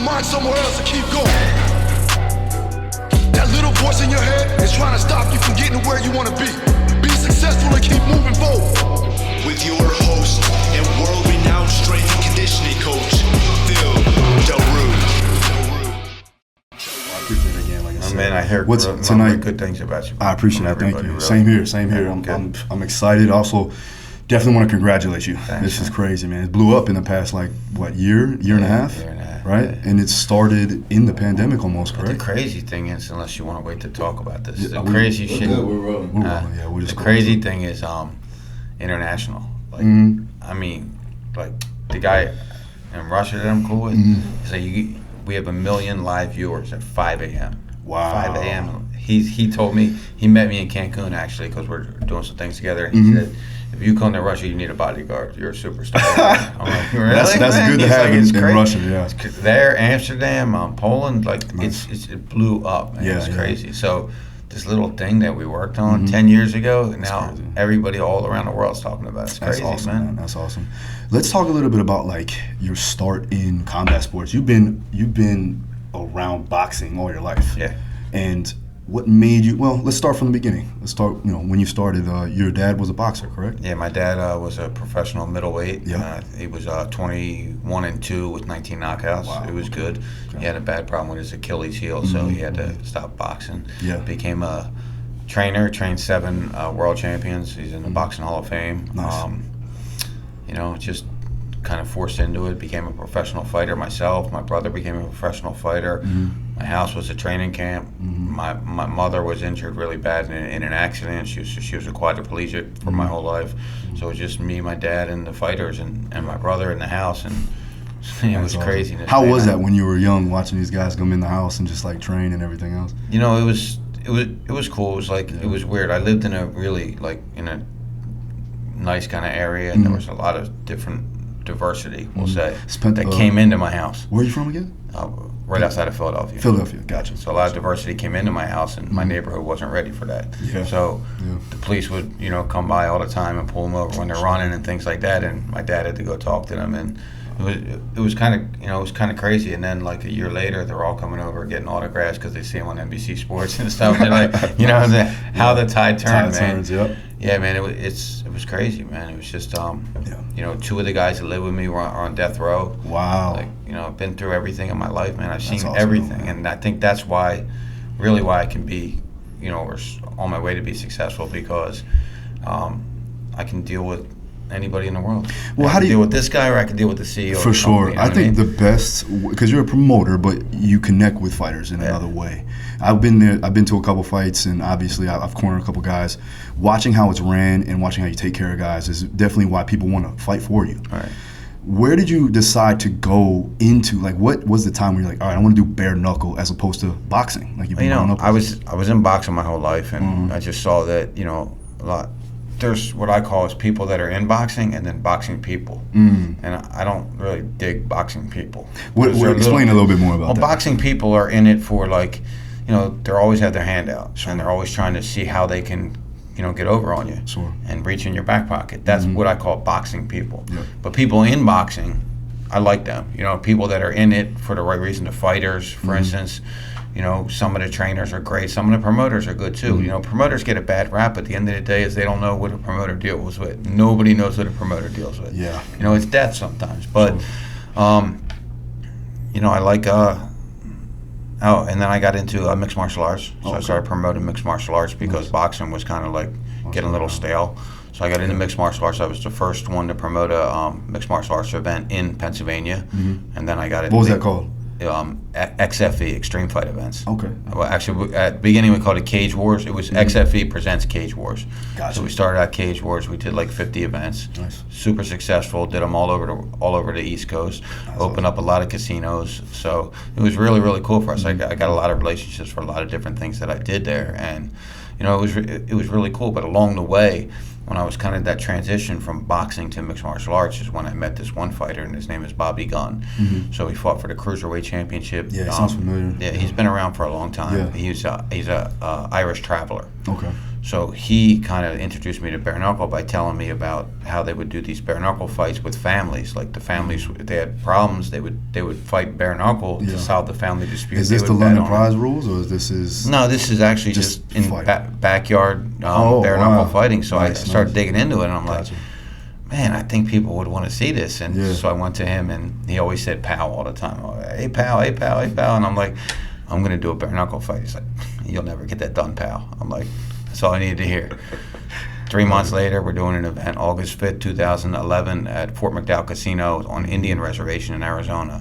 your mind somewhere else and keep going. That little voice in your head is trying to stop you from getting to where you want to be. Be successful and keep moving forward. With your host and world-renowned strength and conditioning coach, Phil Daru. I appreciate it again. Like I said, man, I hear tonight good things about you. I appreciate it. Thank you. Really. Same here. I'm excited. Also, definitely want to congratulate you. Thanks, this is crazy, man. It blew up in the past year and a half, right? Yeah. And it started in the pandemic almost, correct? The crazy thing is, unless you want to wait to talk about this, the crazy shit. We're rolling. We're just the crazy thing is international. Like, I mean, like the guy in Russia that I'm cool with, he's like, we have 1 million live viewers at 5 a.m. Wow. 5 a.m. He told me, he met me in Cancun actually because we're doing some things together. And he said, if you come to Russia, you need a bodyguard. You're a superstar. I'm like, really? That's good to have in Russia, yeah. There, Amsterdam, Poland, like it blew up, man. It's crazy. So this little thing that we worked on 10 years ago, now everybody all around the world's talking about it. It's crazy, That's awesome, man. That's awesome. Let's talk a little bit about like your start in combat sports. You've been around boxing all your life. Yeah. And what made you, well, let's start from the beginning. Let's start, when you started, your dad was a boxer, correct? Yeah, my dad was a professional middleweight. Yeah. He was 21-2 with 19 knockouts. Wow. It was good. Okay. He had a bad problem with his Achilles heel, so he had to stop boxing. Yeah. Became a trainer, trained 7 world champions. He's in the Boxing Hall of Fame. Nice. Just kind of forced into it, became a professional fighter myself. My brother became a professional fighter. My house was a training camp. My mother was injured really bad in an accident. She was a quadriplegic for my whole life. So it was just me, my dad, and the fighters, and my brother in the house, and it was crazy. How was that when you were young, watching these guys come in the house and just like train and everything else? It was cool. It was like it was weird. I lived in a really in a nice kind of area, and there was a lot of different diversity, we'll say, that came into my house. Where are you from again? Right outside of Philadelphia. Philadelphia, gotcha. So a lot of diversity came into my house, and my neighborhood wasn't ready for that. Yeah. So the police would, come by all the time and pull them over when they're running and things like that. And my dad had to go talk to them, and it was kind of crazy. And then like a year later, they're all coming over getting autographs because they see them on NBC Sports and stuff. They're like, how the tide turned, man. Turns, yep. Yeah, man, it was crazy, man. It was just, 2 of the guys that live with me were on death row. Wow. Like, I've been through everything in my life, man. I've seen awesome, everything, man. and I think that's why I can be, or on my way to be successful, because I can deal with anybody in the world. Well, I can deal with this guy, or I can deal with the CEO. For sure. I think the best, because you're a promoter, but you connect with fighters in another way. I've been there. I've been to a couple fights, and obviously I've cornered a couple guys. Watching how it's ran and watching how you take care of guys is definitely why people want to fight for you. All right. Where did you decide to go into? Like, what was the time where you're like, all right, I want to do bare knuckle as opposed to boxing? Like, I was in boxing my whole life, and I just saw that a lot. There's what I call is people that are in boxing, and then boxing people. And I don't really dig boxing people. Explain a little bit more about that. Boxing people are in it for they always have their hand out, and they're always trying to see how they can, get over on you and reach in your back pocket. That's what I call boxing people. Yep. But people in boxing, I like them. People that are in it for the right reason. The fighters, for instance. Some of the trainers are great. Some of the promoters are good too. Promoters get a bad rap at the end of the day is they don't know what a promoter deals with. Nobody knows what a promoter deals with. Yeah. It's death sometimes. But, I like, and then I got into mixed martial arts. So I started promoting mixed martial arts because boxing was kind of like getting a little stale. So I got into mixed martial arts. I was the first one to promote a mixed martial arts event in Pennsylvania. And then I got it. What was that called? XFE, Extreme Fight Events. Okay. Well, actually, at the beginning we called it Cage Wars. It was XFE presents Cage Wars. Gotcha. So we started out Cage Wars. We did like 50 events. Nice. Super successful. Did them all over the East Coast. Opened up a lot of casinos. So it was really, really cool for us. I got a lot of relationships for a lot of different things that I did there, and it was really cool. But along the way, when I was kind of that transition from boxing to mixed martial arts is when I met this one fighter, and his name is Bobby Gunn. So he fought for the Cruiserweight Championship. Yeah, sounds familiar. Yeah, he's been around for a long time. Yeah. He's a Irish traveler. Okay. So he kind of introduced me to bare knuckle by telling me about how they would do these bare knuckle fights with families. Like the families, if they had problems, they would fight bare knuckle to solve the family dispute. Is this the London Prize rules, or is this? No, this is actually just in backyard bare knuckle fighting. So I started digging into it, and I'm like, man, I think people would want to see this. And so I went to him, and he always said "pal" all the time. Hey pal, hey pal, hey pal, and I'm like, I'm gonna do a bare knuckle fight. He's like, you'll never get that done, pal. I'm like, that's all I needed to hear. 3 months later, we're doing an event, August 5th, 2011, at Fort McDowell Casino on Indian Reservation in Arizona.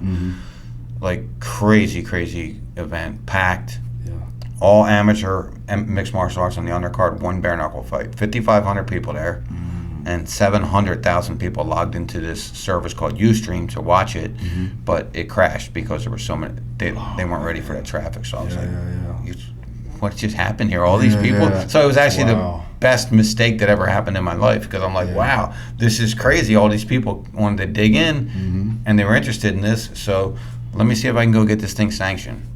Like crazy event, packed. All amateur mixed martial arts on the undercard, one bare knuckle fight. 5,500 people there, and 700,000 people logged into this service called Ustream to watch it, but it crashed because there were so many. They weren't ready for that traffic. So I was what just happened here? All these people. So it was actually the best mistake that ever happened in my life, because I'm like, wow, this is crazy. All these people wanted to dig in, and they were interested in this. So let me see if I can go get this thing sanctioned.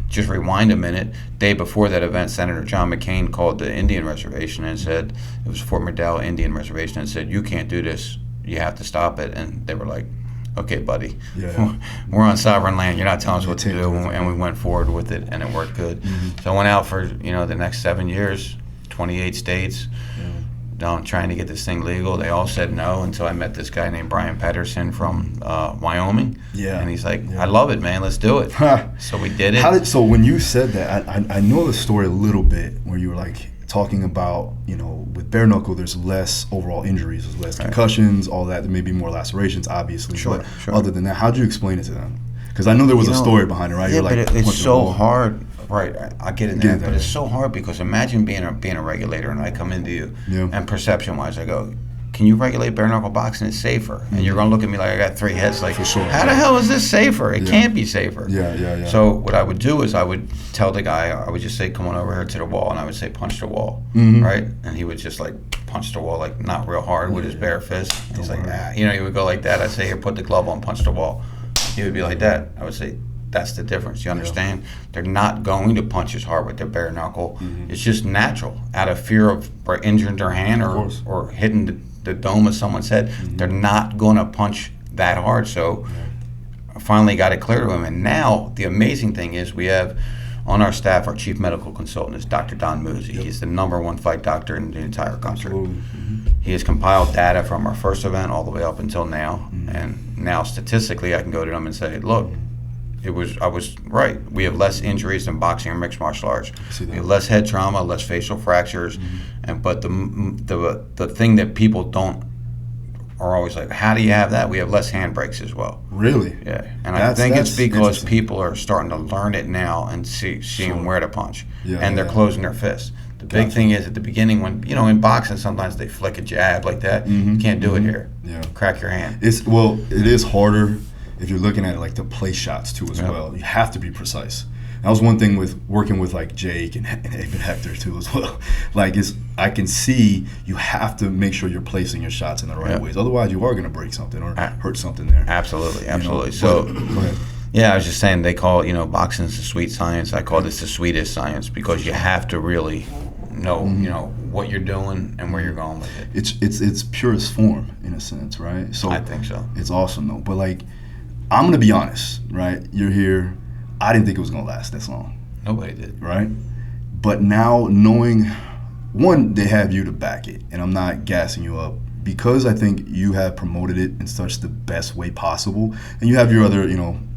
Just rewind a minute. Day before that event, Senator John McCain called the Indian Reservation and said, it was Fort McDowell Indian Reservation, and said, you can't do this. You have to stop it. And they were like, okay, buddy, we're on sovereign land. You're not telling us what to do. And we went forward with it, and it worked good. So I went out for the next 7 years, 28 states, trying to get this thing legal. They all said no until I met this guy named Brian Pedersen from Wyoming. And he's like, I love it, man. Let's do it. So we did it. So when you said that, I know the story a little bit, where you were like talking about, with bare knuckle, there's less overall injuries, there's less concussions, all that. There may be more lacerations, obviously. Sure. Other than that, how do you explain it to them? Because I know there was a story behind it, right? Yeah, but it's so hard. Right, I get in there, but it's so hard, because imagine being a regulator, and I come into you, and perception-wise, I go, can you regulate bare knuckle boxing? It's safer, and you're gonna look at me like I got 3 heads. Like, how the hell is this safer? It can't be safer. So what I would do is I would tell the guy, I would just say, come on over here to the wall, and I would say, punch the wall, right? And he would just like punch the wall, like not real hard with his bare fist. He's like, he would go like that. I'd say, here, put the glove on, punch the wall. He would be like that. I would say, that's the difference. You understand? They're not going to punch as hard with their bare knuckle. It's just natural, out of fear of injuring their hand or hitting the dome of someone's head. They're not going to punch that hard. So I finally got it clear to him. And now the amazing thing is, we have on our staff, our chief medical consultant is Dr. Don Musi. He's the #1 fight doctor in the entire country. He has compiled data from our first event all the way up until now. And now statistically, I can go to them and say, look, I was right. We have less injuries than boxing or mixed martial arts. We have less head trauma, less facial fractures, but the thing that people are always like, how do you have that? We have less hand breaks as well. Really? Yeah, and I think it's because people are starting to learn it now and seeing where to punch, and they're closing their fists. The big thing is, at the beginning, when in boxing, sometimes they flick a jab like that. You can't do it here. Crack your hand. It is harder. If you're looking at it, like, the place shots too as well, you have to be precise. That was one thing with working with like Jake and even Hector too as well. Like, I can see you have to make sure you're placing your shots in the right ways. Otherwise, you are going to break something or hurt something there. Absolutely. So, go ahead. Yeah, I was just saying, they call boxing is the sweet science. I call this the sweetest science, because you have to really know what you're doing and where you're going with it. It's purest form in a sense, right? So I think so. It's awesome though, but like, I'm gonna be honest, right? You're here. I didn't think it was gonna last this long. Nobody did. Right? But now knowing, one, they have you to back it, and I'm not gassing you up, because I think you have promoted it in such the best way possible, and you have your other,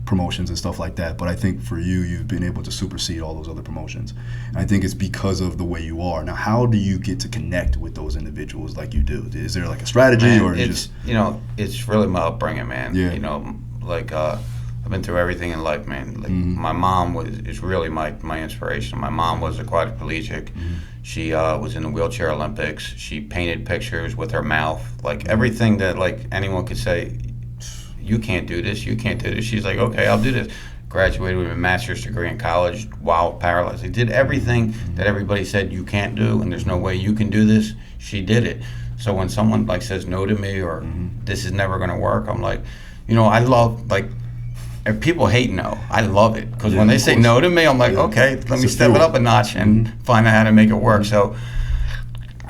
promotions and stuff like that. But I think for you, you've been able to supersede all those other promotions. And I think it's because of the way you are. Now, how do you get to connect with those individuals like you do? Is there like a strategy, or it's it's really my upbringing, man. I've been through everything in life, man. Like, my mom is really my inspiration. My mom was a quadriplegic. She was in the wheelchair Olympics. She painted pictures with her mouth, like everything that like anyone could say, you can't do this, you can't do this. She's like, okay, I'll do this. Graduated with a master's degree in college while paralyzed. She did everything that everybody said you can't do, and there's no way you can do this. She did it. So when someone like says no to me, or this is never going to work, I'm like, I love, like, if people hate no, I love it, because when they say no to me, I'm like, okay, let me step it up a notch and find out how to make it work. So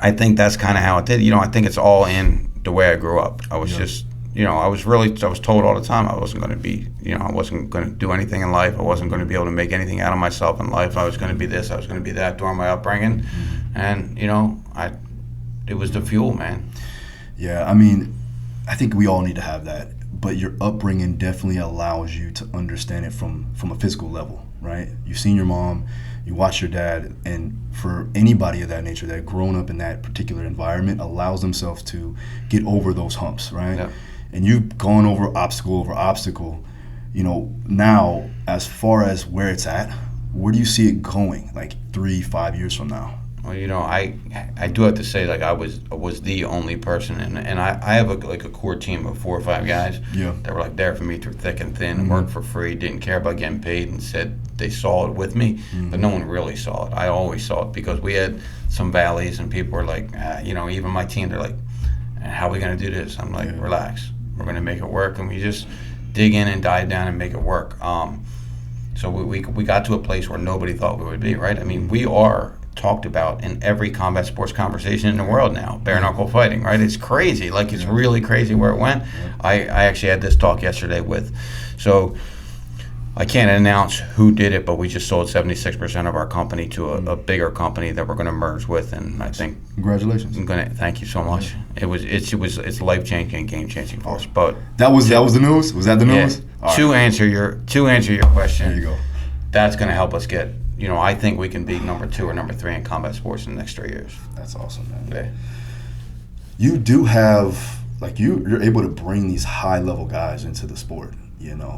I think that's kind of how it did. I think it's all in the way I grew up. I was just, I was told all the time I wasn't going to be, I wasn't going to do anything in life. I wasn't going to be able to make anything out of myself in life. I was going to be this, I was going to be that during my upbringing. And, it was the fuel, man. Yeah, I mean, I think we all need to have that. But your upbringing definitely allows you to understand it from a physical level, right? You've seen your mom, you watch your dad, and for anybody of that nature that grown up in that particular environment allows themselves to get over those humps, right? Yeah. And you've gone over obstacle. Now, as far as where it's at, where do you see it going, like 3-5 years from now? Well, I do have to say, like, I was the only person, and I have a core team of 4 or 5 guys that were like there for me through thick and thin, worked for free, didn't care about getting paid, and said they saw it with me, but no one really saw it. I always saw it because we had some valleys, and people were like, even my team, they're like, how are we going to do this? I'm like, relax, we're going to make it work, and we just dig in and dive down and make it work. So we got to a place where nobody thought we would be, right? I mean, we are talked about in every combat sports conversation in the world now, bare knuckle fighting, right? It's crazy. Like, it's really crazy where it went. I actually had this talk yesterday so I can't announce who did it, but we just sold 76% of our company to a bigger company that we're going to merge with, and I think congratulations. Thank you so much. It's life changing, game changing for us. But that was the news. Was that the news? Yeah. To answer your question, there you go. That's going to help us get. I think we can be number 2 or number 3 in combat sports in the next 3 years. That's awesome, man. Yeah. You do have, you're able to bring these high level guys into the sport.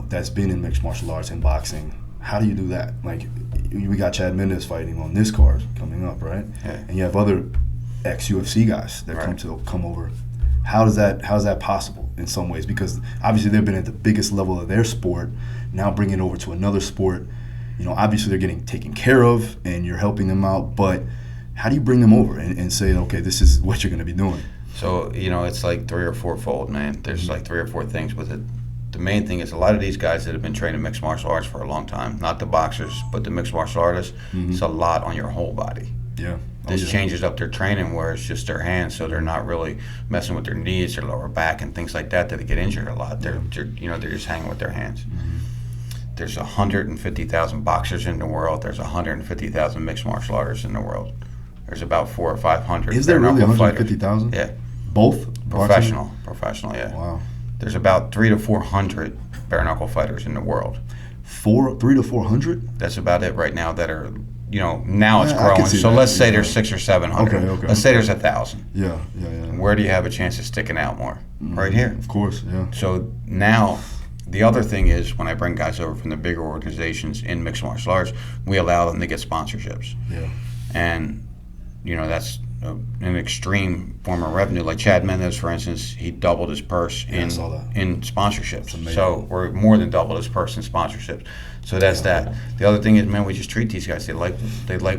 That's been in mixed martial arts and boxing. How do you do that? Like, we got Chad Mendes fighting on this card coming up, right? Yeah. And you have other ex-UFC guys that come over. How is that possible in some ways? Because obviously they've been at the biggest level of their sport. Now bringing it over to another sport, obviously they're getting taken care of and you're helping them out. But how do you bring them over and say, okay, this is what you're going to be doing? So, it's like 3 or 4-fold, man. There's like 3 or 4 things with it. The main thing is a lot of these guys that have been trained in mixed martial arts for a long time, not the boxers, but the mixed martial artists, it's a lot on your whole body. Yeah. This changes up their training where it's just their hands, so they're not really messing with their knees, their lower back, and things like that they get injured a lot. They're just hanging with their hands. There's 150,000 boxers in the world. There's 150,000 mixed martial artists in the world. There's about 400 or 500. Is there really 150,000? Yeah. Both? Professional, yeah. Wow. There's about 300 to 400 bare knuckle fighters in the world. 300 to 400? That's about it right now that are, now it's growing. So let's say there's 600 or 700. Okay. Let's say there's 1,000. Yeah. Where do you have a chance of sticking out more? Right here. Of course, yeah. So now, the other thing is when I bring guys over from the bigger organizations in mixed martial arts, we allow them to get sponsorships. Yeah. And, that's an extreme form of revenue. Like Chad Mendes, for instance, he doubled his purse in sponsorships. So we're more than doubled his purse in sponsorships. So that's that. The other thing is, man, we just treat these guys. They like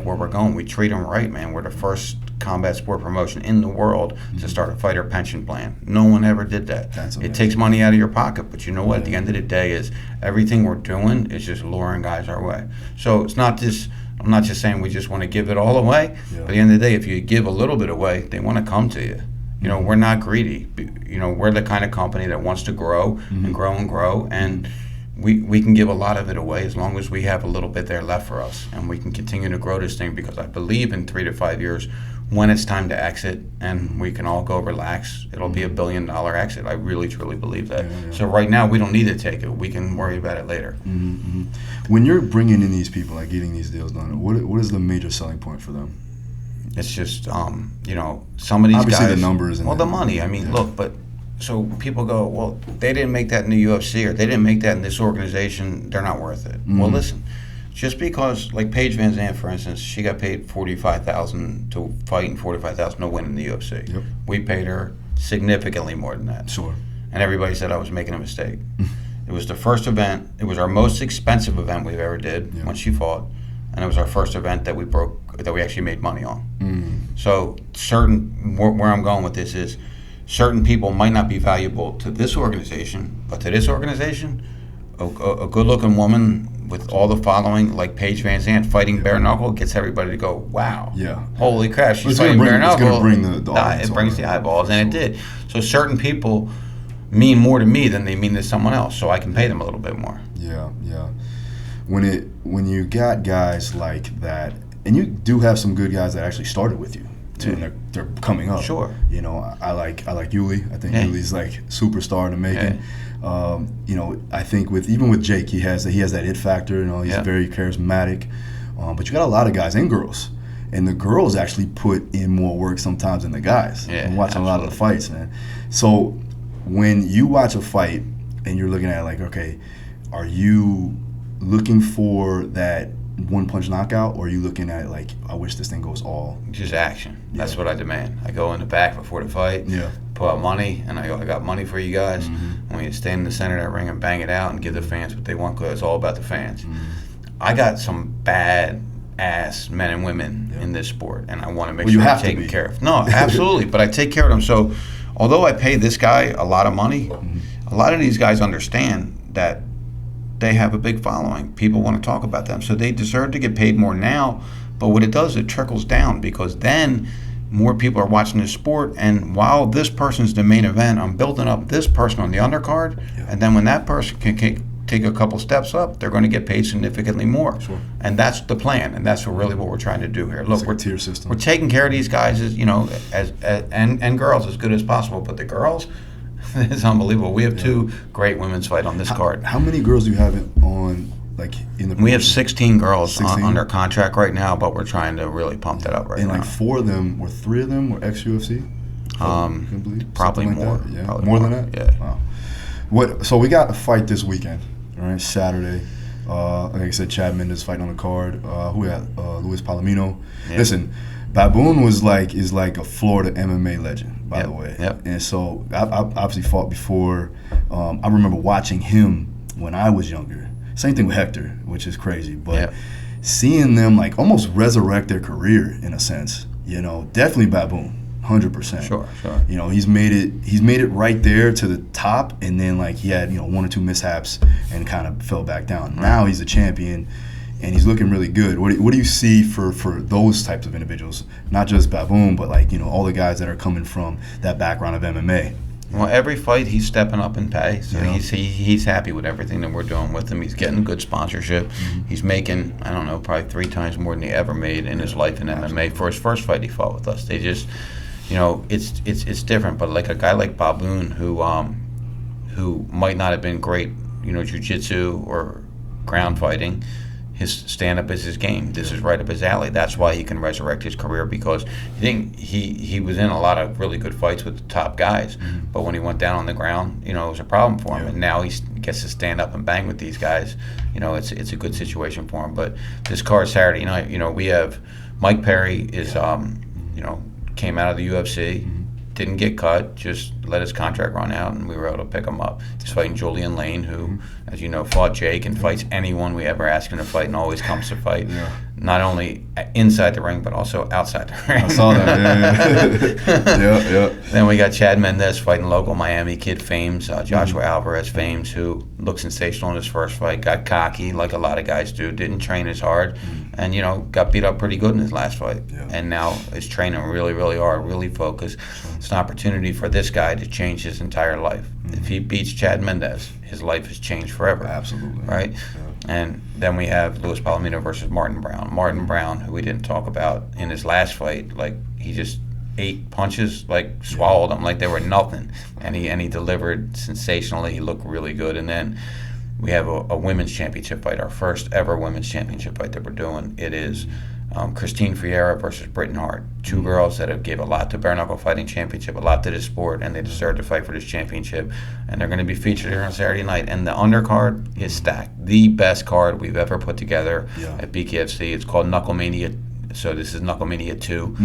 where we're going. We treat them right, man. We're the first combat sport promotion in the world to start a fighter pension plan. No one ever did that. It takes money out of your pocket, but you know what? At the end of the day, is everything we're doing is just luring guys our way. So it's not just. I'm not just saying we just want to give it all away, but at the end of the day, if you give a little bit away, they want to come to you. We're not greedy. We're the kind of company that wants to grow and grow and grow, and we can give a lot of it away as long as we have a little bit there left for us, and we can continue to grow this thing because I believe in 3 to 5 years, when it's time to exit and we can all go relax, it'll be $1 billion exit. I really, truly believe that. So right now, we don't need to take it. We can worry about it later. When you're bringing in these people, like getting these deals done, what is the major selling point for them? It's just, some of these guys... Obviously, the numbers. The money. I mean, look, but... So people go, well, they didn't make that in the UFC, or they didn't make that in this organization, they're not worth it. Well, listen, just because, like Paige Van Zandt, for instance, she got paid $45,000 to fight and $45,000 to win in the UFC. Yep. We paid her significantly more than that. Sure. And everybody said I was making a mistake. It was the first event. It was our most expensive event we've ever did when she fought, and it was our first event that we actually made money on. So where I'm going with this is, certain people might not be valuable to this organization, but to this organization, a good-looking woman with all the following, like Paige Van Zandt fighting bare knuckle gets everybody to go, wow, holy crap, she's fighting bare knuckle. It's going to bring the audience. It brings the eyeballs, and it did. So certain people mean more to me than they mean to someone else, so I can pay them a little bit more. Yeah. When you got guys like that, and you do have some good guys that actually started with you too, and they're coming up. Sure. You know, I like Yuli. I think Yuli's like superstar in the making. You know, I think even with Jake, he has that it factor. You know, he's very charismatic. But you got a lot of guys and girls, and the girls actually put in more work sometimes than the guys. Yeah, I'm watching a lot of the fights, man. So when you watch a fight and you're looking at it like, okay, are you looking for that one-punch knockout, or are you looking at it like, I wish this thing goes all? Just action. That's what I demand. I go in the back before the fight, pull out money, and I go, I got money for you guys. And we stand in the center of that ring and bang it out and give the fans what they want, because it's all about the fans. I got some bad ass men and women in this sport, and I want to make sure I'm taken care of. No, absolutely, but I take care of them. So although I pay this guy a lot of money, a lot of these guys understand that they have a big following. People want to talk about them. So they deserve to get paid more now, but what it does, it trickles down, because then more people are watching this sport, and while this person's the main event, I'm building up this person on the undercard, and then when that person can take a couple steps up, they're going to get paid significantly more. Sure. And that's the plan, and that's really what we're trying to do here. Look, we're tier system. We're taking care of these guys as, you know, and girls as good as possible, but the girls, it's unbelievable. We have two great women's fight on this card. How many girls do you have on, like, in the? We have 16 girls under contract right now, but we're trying to really pump that up right now. And like 3 of them were ex-UFC? Probably more. Yeah, probably more than that? Yeah. Wow. So we got a fight this weekend, all right, Saturday. Like I said, Chad Mendes fighting on the card. Who we got? Luis Palomino. Yeah. Listen, Baboon is like a Florida MMA legend, by the way. Yep. And so I obviously fought before. I remember watching him when I was younger. Same thing with Hector, which is crazy. But seeing them like almost resurrect their career in a sense, you know, definitely Baboon. 100%. Sure. You know, he's made it right there to the top, and then like he had, you know, 1 or 2 mishaps and kind of fell back down. Right. Now he's a champion, and he's looking really good. What do you see for those types of individuals? Not just Baboon, but like, you know, all the guys that are coming from that background of MMA. Well, every fight he's stepping up in pay, so he's happy with everything that we're doing with him. He's getting good sponsorship. He's making, I don't know, probably 3 times more than he ever made in his life in MMA. For his first fight he fought with us, they just, you know, it's different. But like a guy like Baboon, who might not have been great, you know, jiu-jitsu or ground fighting, his stand-up is his game. This is right up his alley. That's why he can resurrect his career, because he was in a lot of really good fights with the top guys, but when he went down on the ground, you know, it was a problem for him. And now he gets to stand up and bang with these guys. You know, it's a good situation for him. But this card Saturday night, you know, we have Mike Perry is, you know, came out of the UFC, didn't get cut, just let his contract run out, and we were able to pick him up. He's fighting Julian Lane, who, as you know, fought Jake and fights anyone we ever ask him to fight and always comes to fight. Not only inside the ring, but also outside the ring. I saw that, yeah. Then we got Chad Mendes fighting local Miami kid Fames, Joshua Alvarez Fames, who looked sensational in his first fight, got cocky like a lot of guys do, didn't train as hard, and, you know, got beat up pretty good in his last fight. And now is training really, really hard, really focused. It's an opportunity for this guy to change his entire life. If he beats Chad Mendes, his life has changed forever. Absolutely. Right? And then we have Luis Palomino versus Martin Brown. Martin Brown, who we didn't talk about in his last fight, like he just ate punches, like swallowed them like they were nothing, and he delivered sensationally. He looked really good. And then we have a women's championship fight, our first ever women's championship fight that we're doing. It is Christine Friera versus Britton Hart, 2 girls that have gave a lot to bare knuckle fighting championship, a lot to this sport, and they deserve to fight for this championship. And they're going to be featured here on Saturday night. And the undercard is stacked, the best card we've ever put together at BKFC. It's called Knuckle Mania, so this is Knuckle Mania 2.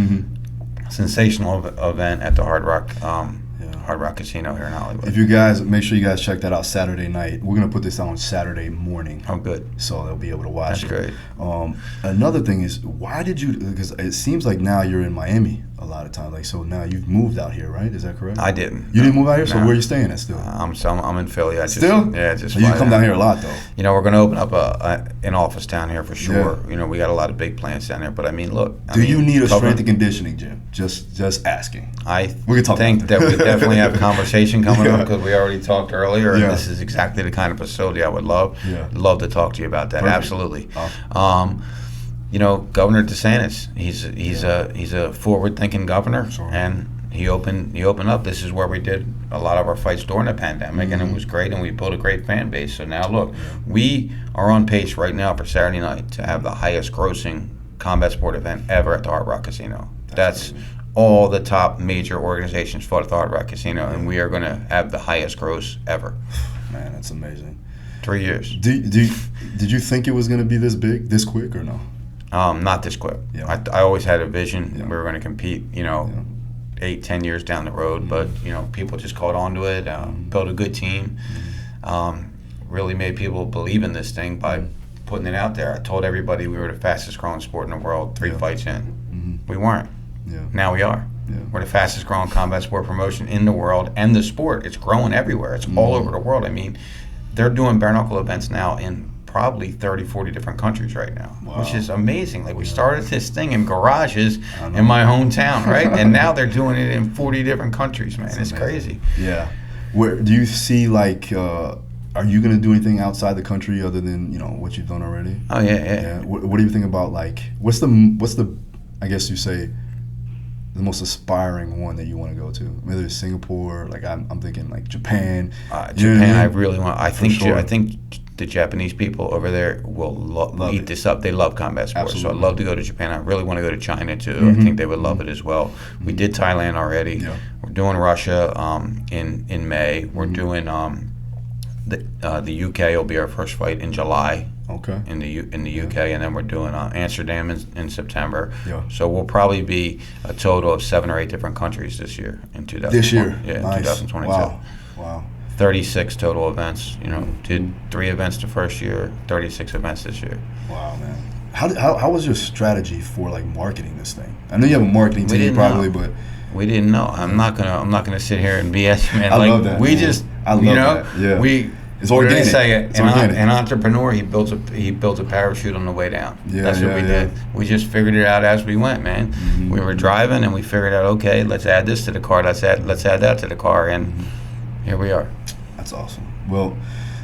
Sensational event at the Hard Rock Casino here in Hollywood. If you guys, make sure you guys check that out Saturday night. We're going to put this on Saturday morning. Oh, good. So they'll be able to watch That's it. Great. Another thing is, why did you, because it seems like now you're in Miami a lot of times. Like, so now you've moved out here, right? Is that correct? I didn't. You didn't move out here? So No. where are you staying at still? I'm in Philly. Still? Yeah, just So you fly come down here a lot, though. You know, we're going to open up an office down here for sure. Yeah. You know, we got a lot of big plans down there. But I mean, look. Do you need a strength and conditioning gym? Just asking. We can think that we definitely have conversation coming up, because we already talked earlier, Yeah. and this is exactly the kind of facility I would love. Yeah. Love to talk to you about that. Perfect. Absolutely. Awesome. You know, Governor DeSantis, he's a forward-thinking governor, Sure. and he opened up. This is where we did a lot of our fights during the pandemic, and it was great, and we built a great fan base. So now, look, we are on pace right now for Saturday night to have the highest-grossing combat sport event ever at the Hard Rock Casino. That's all the top major organizations fought at the Hard Rock Casino, and we are going to have the highest gross ever. Man, that's amazing. 3 years. Did you think it was going to be this big, this quick, or no? Not this quick. Yeah. I always had a vision. Yeah. We were going to compete, you know, 8-10 years down the road, but, you know, people just caught on to it, built a good team, really made people believe in this thing by putting it out there. I told everybody we were the fastest growing sport in the world 3 fights in. We weren't. Yeah. Now we are. Yeah. We're the fastest growing combat sport promotion in the world, and the sport, it's growing everywhere. It's all over the world. I mean, they're doing bare knuckle events now in probably 30, 40 different countries right now, which is amazing. Like, we started this thing in garages in my hometown, right? And now they're doing it in 40 different countries, man. It's crazy. Yeah. Where do you see, like, are you going to do anything outside the country other than, you know, what you've done already? Oh, yeah. Yeah. What do you think about, like, what's the I guess you say, the most aspiring one that you want to go to? Whether it's Singapore, like I'm thinking like Japan. Japan, I really want. I think sure. the Japanese people over there will Love eat it. this up. They love combat sports, Absolutely. so I'd love to go to Japan. I really want to go to China too. I think they would love it as well. We did Thailand already. Yeah. We're doing Russia in May. We're doing the UK will be our first fight in July. Okay. In the UK, and then we're doing Amsterdam in September. Yeah. So we'll probably be a total of 7 or 8 different countries this year in 2020. This year. Yeah, Nice. 2022. Wow. 36 total events. You know, did 3 events the first year, 36 events this year. Wow, man. How was your strategy for like marketing this thing? I know you have a marketing team probably, but we didn't know. I'm not gonna sit here and BS you, man. I like, love that. We man. just, I love you know, that. Yeah. It's what do they organic. say? It's organic. An entrepreneur, he built a parachute on the way down. Yeah, That's what we did. We just figured it out as we went, man. We were driving and we figured out, okay, let's add this to the car. Let's add that to the car, and here we are. That's awesome. Well,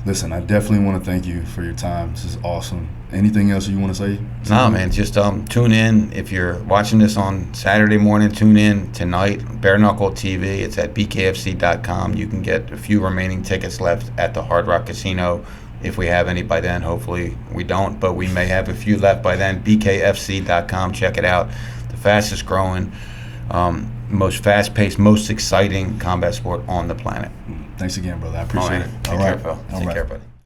listen, I definitely want to thank you for your time. This is awesome. Anything else you want to say? No, man, just tune in. If you're watching this on Saturday morning, tune in tonight. Bare Knuckle TV. It's at BKFC.com. You can get a few remaining tickets left at the Hard Rock Casino. If we have any by then, hopefully we don't, but we may have a few left by then. BKFC.com. Check it out. The fastest growing, most fast-paced, most exciting combat sport on the planet. Thanks again, brother. I appreciate it. Take care, Phil. Take care, buddy.